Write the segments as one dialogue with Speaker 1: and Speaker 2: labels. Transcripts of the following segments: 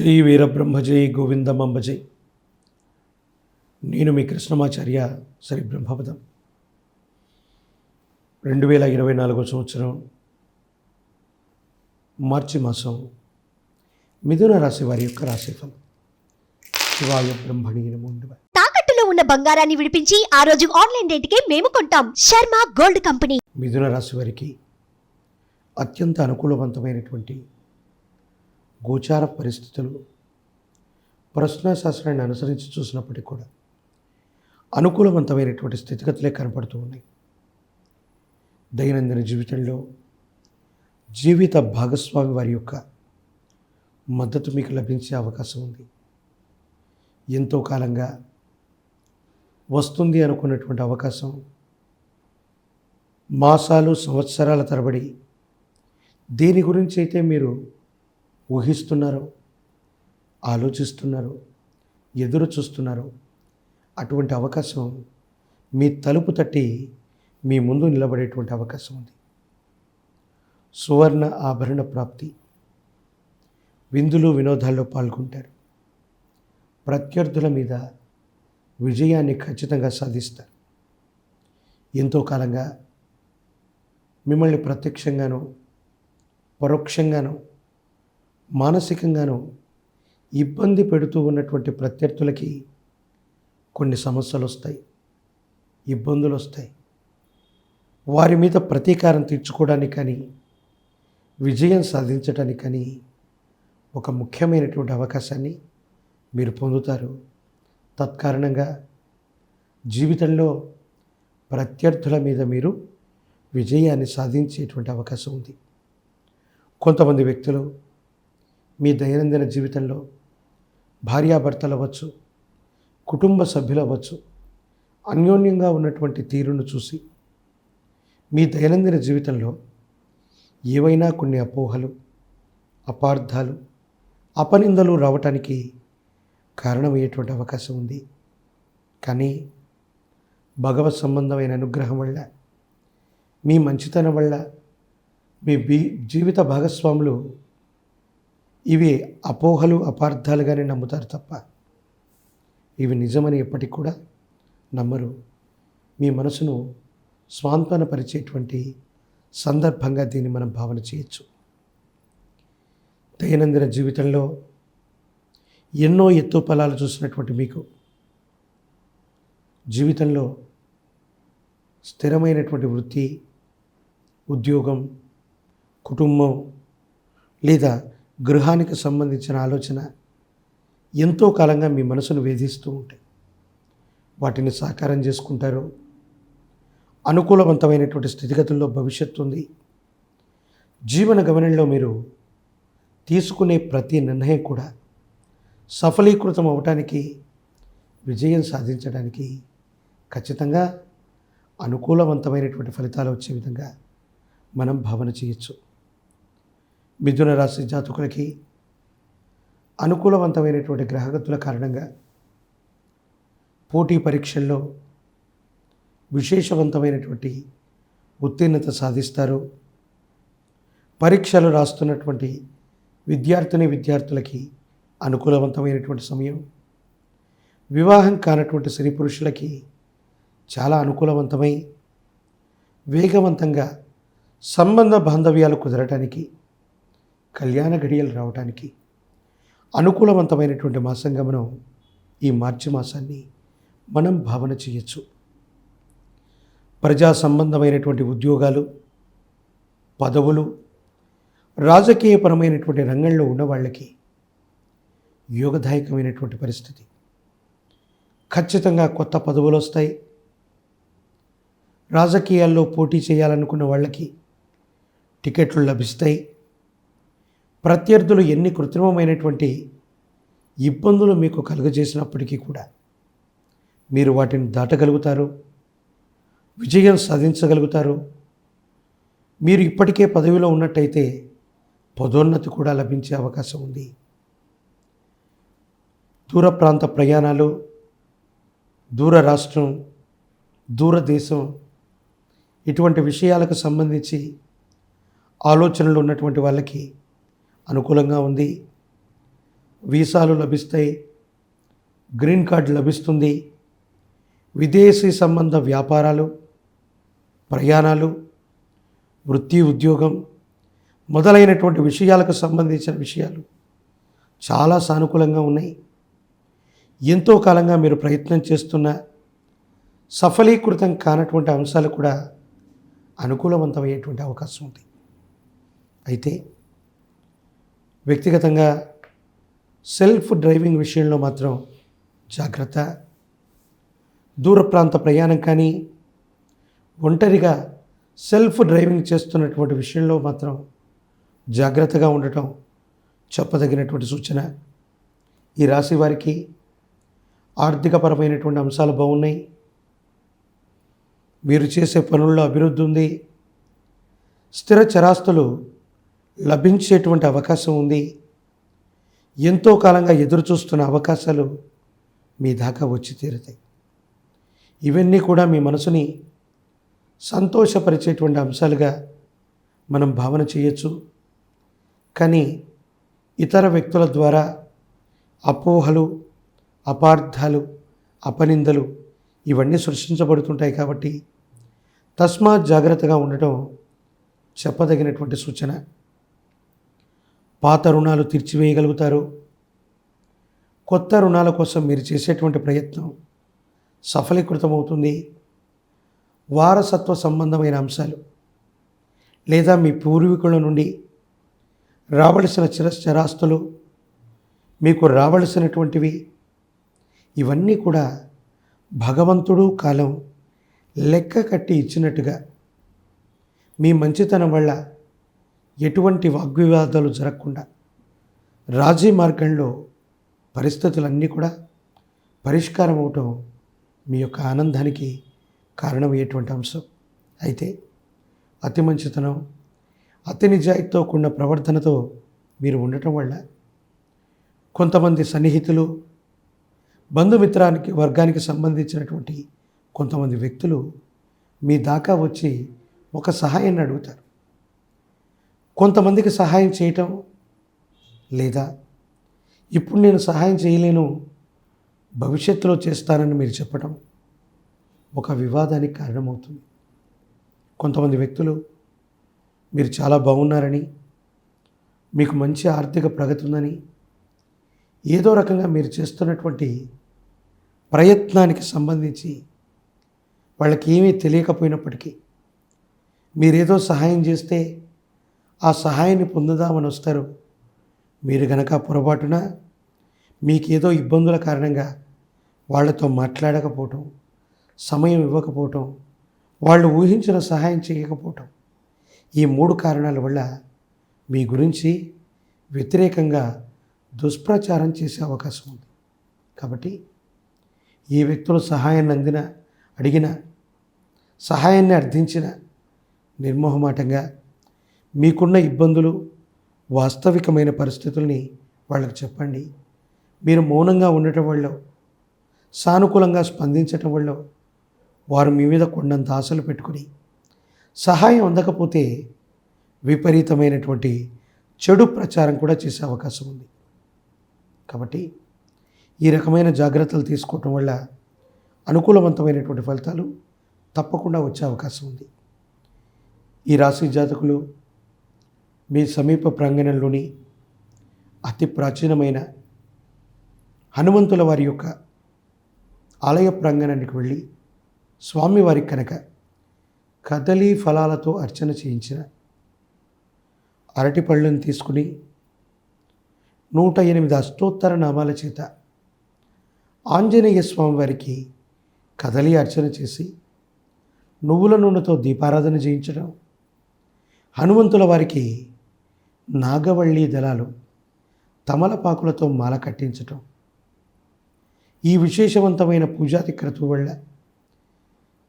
Speaker 1: జై వీరబ్రహ్మ జై గోవిందమంబ జై. నేను మీ కృష్ణమాచార్య శ్రీ బ్రహ్మపదం. 2024 సంవత్సరం మార్చి మాసం మిథున రాశి వారి యొక్క రాశిఫలం. శివాయ బ్రహ్మణి నమో నమః.
Speaker 2: తాకట్టులో ఉన్న బంగారాన్ని విడిపించి ఆ రోజు ఆన్లైన్ రేటుకే మేము కొంటాం. Sharma gold company.
Speaker 1: మిథున రాశి వారికి అత్యంత అనుకూలవంతమైనటువంటి గోచార పరిస్థితులు ప్రశ్న శాస్త్రాన్ని అనుసరించి చూసినప్పటికీ కూడా అనుకూలవంతమైనటువంటి స్థితిగతులే కనపడుతూ ఉన్నాయి. దైనందిన జీవితంలో జీవిత భాగస్వామి వారి యొక్క మద్దతు మీకు లభించే అవకాశం ఉంది. ఎంతో కాలంగా వస్తుంది అనుకున్నటువంటి అవకాశం మాసాలు సంవత్సరాల తరబడి దేని గురించి అయితే మీరు ఊహిస్తున్నారో, ఆలోచిస్తున్నారో, ఎదురు చూస్తున్నారో అటువంటి అవకాశం మీ తలుపు తట్టి మీ ముందు నిలబడేటువంటి అవకాశం ఉంది. సువర్ణ ఆభరణ ప్రాప్తి, విందులు వినోదాల్లో పాల్గొంటారు. ప్రత్యర్థుల మీద విజయాన్ని ఖచ్చితంగా సాధిస్తారు. ఎంతో కాలంగా మిమ్మల్ని ప్రత్యక్షంగానో పరోక్షంగానో మానసికంగానో ఇబ్బంది పెడుతూ ఉన్నటువంటి ప్రత్యర్థులకి కొన్ని సమస్యలు వస్తాయి, ఇబ్బందులు వస్తాయి. వారి మీద ప్రతీకారం తీర్చుకోవడానికి కానీ విజయం సాధించడానికి కానీ ఒక ముఖ్యమైనటువంటి అవకాశాన్ని మీరు పొందుతారు. తత్కారణంగా జీవితంలో ప్రత్యర్థుల మీద మీరు విజయాన్ని సాధించేటువంటి అవకాశం ఉంది. కొంతమంది వ్యక్తులు మీ దైనందిన జీవితంలో భార్యాభర్తలు అవ్వచ్చు, కుటుంబ సభ్యులు అవ్వచ్చు, అన్యోన్యంగా ఉన్నటువంటి తీరును చూసి మీ దైనందిన జీవితంలో ఏవైనా కొన్ని అపోహలు, అపార్థాలు, అపనిందలు రావటానికి కారణమయ్యేటువంటి అవకాశం ఉంది. కానీ భగవత్ సంబంధమైన అనుగ్రహం వల్ల, మీ మంచితనం వల్ల మీ జీవిత భాగస్వాములు ఇవి అపోహలు, అపార్థాలుగానే నమ్ముతారు తప్ప ఇవి నిజమని ఎప్పటికి కూడా నమ్మరు. మీ మనసును స్వాంతనపరిచేటువంటి సందర్భంగా దీన్ని మనం భావన చేయొచ్చు. దైనందిన జీవితంలో ఎన్నో ఎత్తు ఫలాలు చూసినటువంటి మీకు జీవితంలో స్థిరమైనటువంటి వృత్తి, ఉద్యోగం, కుటుంబం లేదా గృహానికి సంబంధించిన ఆలోచన ఎంతో కాలంగా మీ మనసును వేధిస్తూ ఉంటాయి. వాటిని సాకారం చేసుకుంటారు. అనుకూలవంతమైనటువంటి స్థితిగతుల్లో భవిష్యత్తు ఉంది. జీవన గమనంలో మీరు తీసుకునే ప్రతి నిర్ణయం కూడా సఫలీకృతం అవ్వటానికి, విజయం సాధించడానికి ఖచ్చితంగా అనుకూలవంతమైనటువంటి ఫలితాలు వచ్చే విధంగా మనం భావన చేయొచ్చు. మిథున రాశి జాతకులకి అనుకూలవంతమైనటువంటి గ్రహగతుల కారణంగా పోటీ పరీక్షల్లో విశేషవంతమైనటువంటి ఉత్తీర్ణత సాధిస్తారు. పరీక్షలు రాస్తున్నటువంటి విద్యార్థులకి అనుకూలవంతమైనటువంటి సమయం. వివాహం కానటువంటి స్త్రీ పురుషులకి చాలా అనుకూలవంతమై వేగవంతంగా సంబంధ బాంధవ్యాలు కుదరటానికి, కళ్యాణ ఘడియలు రావడానికి అనుకూలవంతమైనటువంటి మాసంగా మనం ఈ మార్చి మాసాన్ని మనం భావన చేయొచ్చు. ప్రజా సంబంధమైనటువంటి ఉద్యోగాలు, పదవులు, రాజకీయపరమైనటువంటి రంగంలో ఉన్న వాళ్ళకి యోగదాయకమైనటువంటి పరిస్థితి. ఖచ్చితంగా కొత్త పదవులు వస్తాయి. రాజకీయాల్లో పోటీ చేయాలనుకున్న వాళ్ళకి టికెట్లు లభిస్తాయి. ప్రత్యర్థులు ఎన్ని కృత్రిమమైనటువంటి ఇబ్బందులు మీకు కలుగజేసినప్పటికీ కూడా మీరు వాటిని దాటగలుగుతారు, విజయం సాధించగలుగుతారు. మీరు ఇప్పటికే పదవిలో ఉన్నట్టయితే పదోన్నతి కూడా లభించే అవకాశం ఉంది. దూర ప్రాంత ప్రయాణాలు, దూర రాష్ట్రం, దూరదేశం ఇటువంటి విషయాలకు సంబంధించి ఆలోచనలు ఉన్నటువంటి వాళ్ళకి అనుకూలంగా ఉంది. వీసాలు లభిస్తాయి, గ్రీన్ కార్డు లభిస్తుంది, విదేశీ సంబంధ వ్యాపారాలు, ప్రయాణాలు, వృత్తి ఉద్యోగం మొదలైనటువంటి విషయాలకు సంబంధించిన విషయాలు చాలా సానుకూలంగా ఉన్నాయి. ఎంతో కాలంగా మీరు ప్రయత్నం చేస్తున్న సఫలీకృతం కానటువంటి అంశాలు కూడా అనుకూలవంతమయ్యేటువంటి అవకాశం ఉంది. అయితే వ్యక్తిగతంగా సెల్ఫ్ డ్రైవింగ్ విషయంలో మాత్రం జాగ్రత్త. దూర ప్రాంత ప్రయాణం కానీ ఒంటరిగా సెల్ఫ్ డ్రైవింగ్ చేస్తున్నటువంటి విషయంలో మాత్రం జాగ్రత్తగా ఉండటం చెప్పదగినటువంటి సూచన. ఈ రాశి వారికి ఆర్థికపరమైనటువంటి అంశాలు బాగున్నాయి. మీరు చేసే పనుల్లో అభివృద్ధి ఉంది. స్థిర చరాస్తులు లభించేటువంటి అవకాశం ఉంది. ఎంతో కాలంగా ఎదురు చూస్తున్న అవకాశాలు మీ దాకా వచ్చి తీరుతాయి. ఇవన్నీ కూడా మీ మనసుని సంతోషపరిచేటువంటి అంశాలుగా మనం భావన చేయొచ్చు. కానీ ఇతర వ్యక్తుల ద్వారా అపోహలు, అపార్థాలు, అపనిందలు ఇవన్నీ సృష్టించబడుతుంటాయి. కాబట్టి తస్మాత్ జాగ్రత్తగా ఉండటం చెప్పదగినటువంటి సూచన. పాత రుణాలు తీర్చివేయగలుగుతారు. కొత్త రుణాల కోసం మీరు చేసేటువంటి ప్రయత్నం సఫలీకృతమవుతుంది. వారసత్వ సంబంధమైన అంశాలు లేదా మీ పూర్వీకుల నుండి రావలసిన చరాస్తులు, మీకు రావలసినటువంటివి ఇవన్నీ కూడా భగవంతుడు కాలం లెక్క కట్టి ఇచ్చినట్టుగా మీ మంచితనం వల్ల ఎటువంటి వాగ్వివాదాలు జరగకుండా రాజీ మార్గంలో పరిస్థితులన్నీ కూడా పరిష్కారం అవటం మీ యొక్క ఆనందానికి కారణమయ్యేటువంటి అంశం. అయితే అతి మంచితనం, అతి నిజాయితీతో కూడిన ప్రవర్తనతో మీరు ఉండటం వల్ల కొంతమంది సన్నిహితులు, బంధుమిత్రానికి వర్గానికి సంబంధించినటువంటి కొంతమంది వ్యక్తులు మీ దాకా వచ్చి ఒక సహాయాన్ని అడుగుతారు. కొంతమందికి సహాయం చేయటం లేదా ఇప్పుడు నేను సహాయం చేయలేను, భవిష్యత్తులో చేస్తానని మీరు చెప్పటం ఒక వివాదానికి కారణమవుతుంది. కొంతమంది వ్యక్తులు మీరు చాలా బాగున్నారని, మీకు మంచి ఆర్థిక ప్రగతి ఉందని, ఏదో రకంగా మీరు చేస్తున్నటువంటి ప్రయత్నానికి సంబంధించి వాళ్ళకి ఏమీ తెలియకపోయినప్పటికీ మీరేదో సహాయం చేస్తే ఆ సహాయాన్ని పొందుదామని వస్తారు. మీరు గనక పొరపాటున మీకేదో ఇబ్బందుల కారణంగా వాళ్ళతో మాట్లాడకపోవటం, సమయం ఇవ్వకపోవటం, వాళ్ళు ఊహించిన సహాయం చేయకపోవటం, ఈ 3 కారణాల వల్ల మీ గురించి వ్యతిరేకంగా దుష్ప్రచారం చేసే అవకాశం ఉంది. కాబట్టి ఈ వ్యక్తులు సహాయాన్ని అడిగిన, సహాయాన్ని అర్థించిన నిర్మోహమాటంగా మీకున్న ఇబ్బందులు, వాస్తవికమైన పరిస్థితుల్ని వాళ్ళకి చెప్పండి. మీరు మౌనంగా ఉండటం వల్ల, సానుకూలంగా స్పందించటం వల్ల వారు మీ మీద కొండంత ఆశలు పెట్టుకుని సహాయం అందకపోతే విపరీతమైనటువంటి చెడు ప్రచారం కూడా చేసే అవకాశం ఉంది. కాబట్టి ఈ రకమైన జాగ్రత్తలు తీసుకోవటం వల్ల అనుకూలవంతమైనటువంటి ఫలితాలు తప్పకుండా వచ్చే అవకాశం ఉంది. ఈ రాశి జాతకులు మీ సమీప ప్రాంగణంలోని అతి ప్రాచీనమైన హనుమంతుల వారి యొక్క ఆలయ ప్రాంగణానికి వెళ్ళి స్వామివారికి కనుక కదలీ ఫలాలతో అర్చన చేయించిన, అరటి పళ్ళను తీసుకుని 108 అష్టోత్తర నామాల చేత ఆంజనేయ స్వామి వారికి కదలి అర్చన చేసి నువ్వుల నూనెతో దీపారాధన చేయించడం, హనుమంతుల వారికి నాగవల్లి దళాలు తమలపాకులతో మాల కట్టించటం, ఈ విశేషవంతమైన పూజాది క్రతువు వల్ల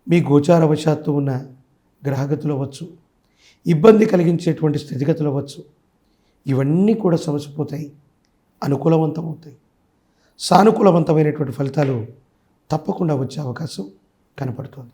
Speaker 1: మీ గోచారవశాత్తు ఉన్న గ్రహగతులు అవ్వచ్చు, ఇబ్బంది కలిగించేటువంటి స్థితిగతులు అవ్వచ్చు, ఇవన్నీ కూడా సమసిపోతాయి, అనుకూలవంతమవుతాయి. సానుకూలవంతమైనటువంటి ఫలితాలు తప్పకుండా వచ్చే అవకాశం కనపడుతోంది.